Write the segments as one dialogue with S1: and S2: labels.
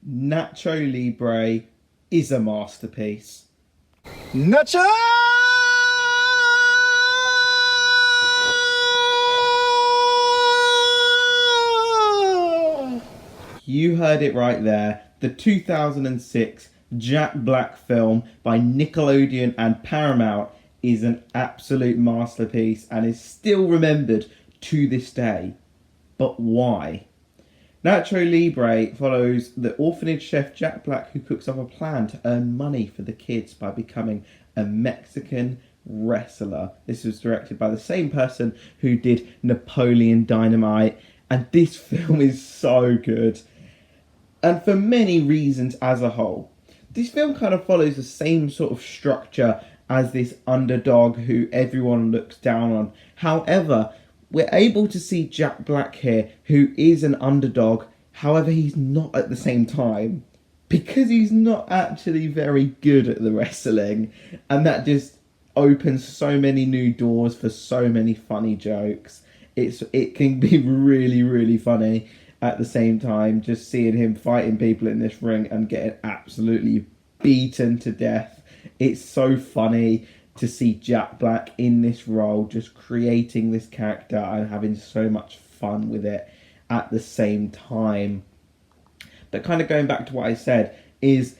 S1: Nacho Libre is a masterpiece.
S2: Nacho!
S1: You heard it right there. The 2006 Jack Black film by Nickelodeon and Paramount is an absolute masterpiece and is still remembered to this day. But why? Nacho Libre follows the orphanage chef Jack Black, who cooks up a plan to earn money for the kids by becoming a Mexican wrestler. This was directed by the same person who did Napoleon Dynamite, and this film is so good. And for many reasons as a whole. This film kind of follows the same sort of structure as this underdog who everyone looks down on. However, we're able to see Jack Black here, who is an underdog. However, he's not at the same time, because he's not actually very good at the wrestling, and that just opens so many new doors for so many funny jokes. It can be really, really funny at the same time, just seeing him fighting people in this ring and getting absolutely beaten to death. It's so funny to see Jack Black in this role, just creating this character and having so much fun with it at the same time. But kind of going back to what I said, is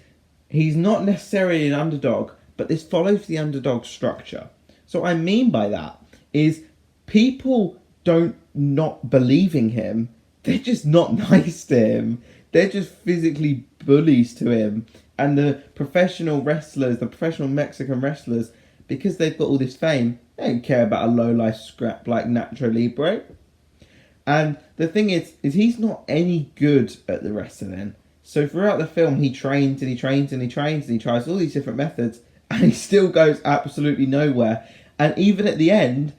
S1: he's not necessarily an underdog, but this follows the underdog structure. So what I mean by that is people don't not believing him, they're just not nice to him. They're just physically bullies to him. And the professional wrestlers, the professional Mexican wrestlers, because they've got all this fame, they don't care about a low-life scrap like Nacho Libre. And the thing is he's not any good at the wrestling. So throughout the film, he trains and he trains and he trains and he tries all these different methods, and he still goes absolutely nowhere. And even at the end,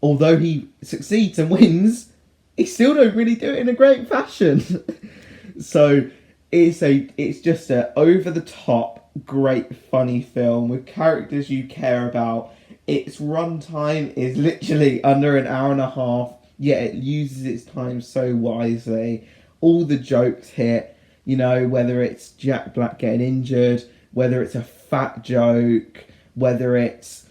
S1: although he succeeds and wins, he still don't really do it in a great fashion. So it's just a over the top, great, funny film with characters you care about. Its runtime is literally under an hour and a half, yet it uses its time so wisely. All the jokes hit, whether it's Jack Black getting injured, whether it's a fat joke, whether it's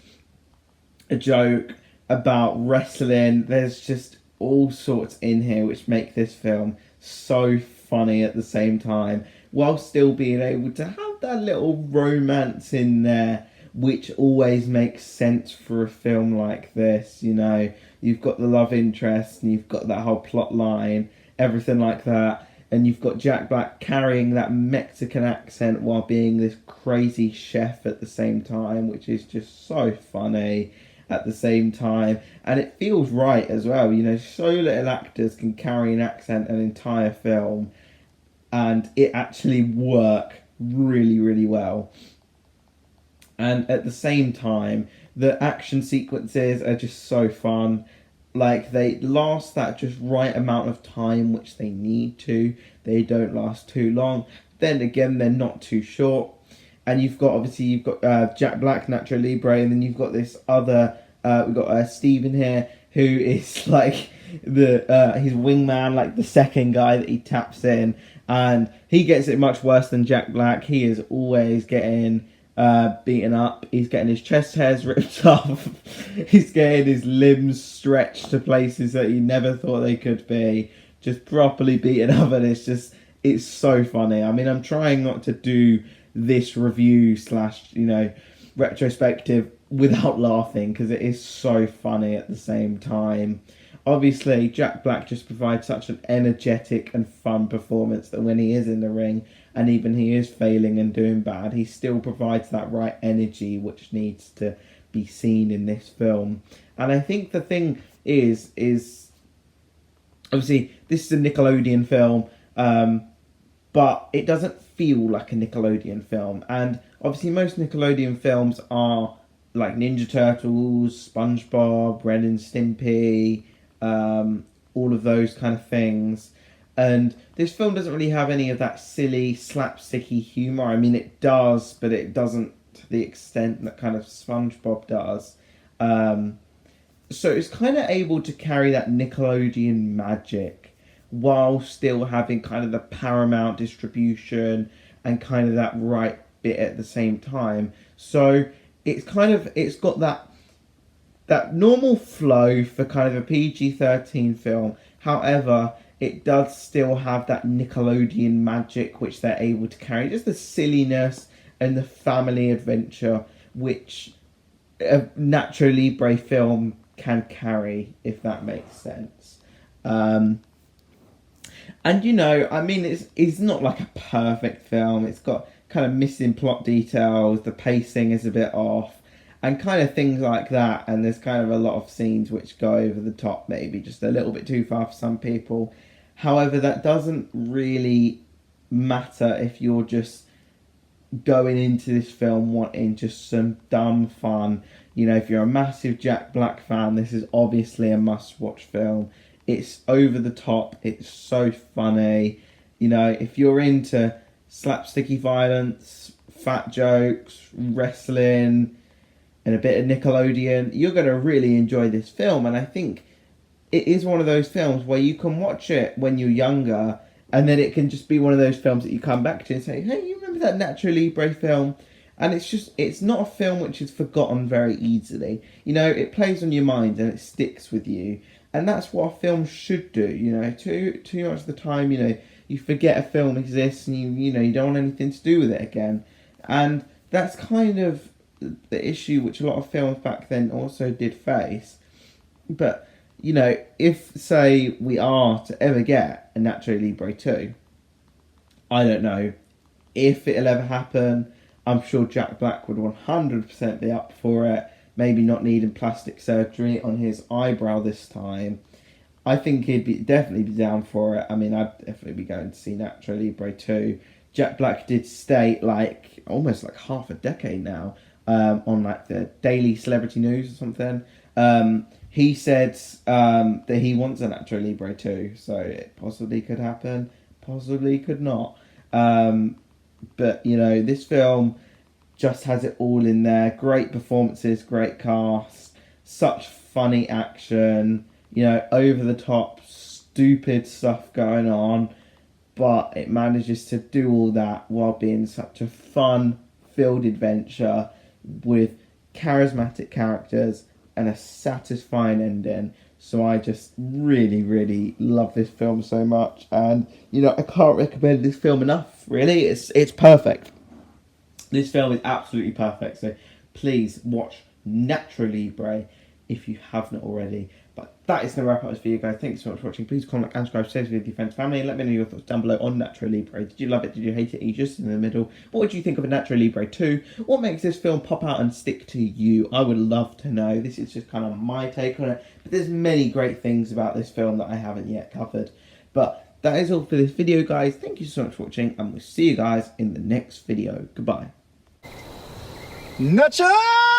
S1: a joke about wrestling. There's just all sorts in here which make this film so funny at the same time, while still being able to have that little romance in there, which always makes sense for a film like this. You've got the love interest and you've got that whole plot line, everything like that, and you've got Jack Black carrying that Mexican accent while being this crazy chef at the same time, which is just so funny at the same time, and it feels right as well. So little actors can carry an accent an entire film, and it actually work really, really well. And at the same time, the action sequences are just so fun. Like, they last that just right amount of time which they need to. They don't last too long. Then again, they're not too short. And you've got Jack Black, Nacho Libre, and then you've got this other, we've got Steven here, who is like his wingman, like the second guy that he taps in, and he gets it much worse than Jack Black. He is always getting beaten up. He's getting his chest hairs ripped off. He's getting his limbs stretched to places that he never thought they could be. Just properly beaten up, and it's so funny. I mean, I'm trying not to do this review / retrospective without laughing, because it is so funny at the same time. Obviously, Jack Black just provides such an energetic and fun performance that when he is in the ring, and even he is failing and doing bad, he still provides that right energy which needs to be seen in this film. And I think the thing is obviously this is a Nickelodeon film, but it doesn't feel like a Nickelodeon film. And obviously most Nickelodeon films are like Ninja Turtles, SpongeBob, Ren and Stimpy, all of those kind of things. And this film doesn't really have any of that silly, slapsticky humour. I mean, it does, but it doesn't to the extent that kind of SpongeBob does. So it's kind of able to carry that Nickelodeon magic while still having kind of the Paramount distribution and kind of that right bit at the same time. So it's got that normal flow for kind of a PG-13 film. However, it does still have that Nickelodeon magic which they're able to carry. Just the silliness and the family adventure which a Nacho Libre film can carry, if that makes sense. And you know, I mean, it's not like a perfect film. It's got kind of missing plot details. The pacing is a bit off, and kind of things like that. And there's kind of a lot of scenes which go over the top, maybe just a little bit too far for some people. However, that doesn't really matter if you're just going into this film wanting just some dumb fun. You know, if you're a massive Jack Black fan, this is obviously a must-watch film. It's over the top. It's so funny. You know, if you're into slapsticky violence, fat jokes, wrestling, and a bit of Nickelodeon, you're going to really enjoy this film. And I think it is one of those films where you can watch it when you're younger, and then it can just be one of those films that you come back to and say, hey, you remember that Nacho Libre film? And it's not a film which is forgotten very easily. You know, it plays on your mind and it sticks with you. And that's what a film should do, you know. Too much of the time, you know, you forget a film exists and you know, you don't want anything to do with it again. And that's kind of the issue which a lot of films back then also did face. But, you know, if, say, we are to ever get a Nacho Libre 2, I don't know if it'll ever happen. I'm sure Jack Black would 100% be up for it. Maybe not needing plastic surgery on his eyebrow this time. I think he'd definitely be down for it. I mean, I'd definitely be going to see Nacho Libre 2. Jack Black did state, like, almost like half a decade now, on like the Daily Celebrity News or something. He said that he wants a Nacho Libre 2, so it possibly could happen, possibly could not. But, you know, this film just has it all in there. Great performances, great cast, such funny action, you know, over the top, stupid stuff going on. But it manages to do all that while being such a fun-filled adventure with charismatic characters and a satisfying ending. So I just really, really love this film so much. And, you know, I can't recommend this film enough, really. It's perfect. This film is absolutely perfect. So please watch Nacho Libre if you haven't already. But that is going to wrap up this video, guys. Thanks so much for watching. Please comment and subscribe, share this with your friends and family, and let me know your thoughts down below on Nacho Libre. Did you love it? Did you hate it? Are you just in the middle? What would you think of a Nacho Libre 2? What makes this film pop out and stick to you? I would love to know. This is just kind of my take on it. But there's many great things about this film that I haven't yet covered. But that is all for this video, guys. Thank you so much for watching, and we'll see you guys in the next video. Goodbye.
S2: Nacho!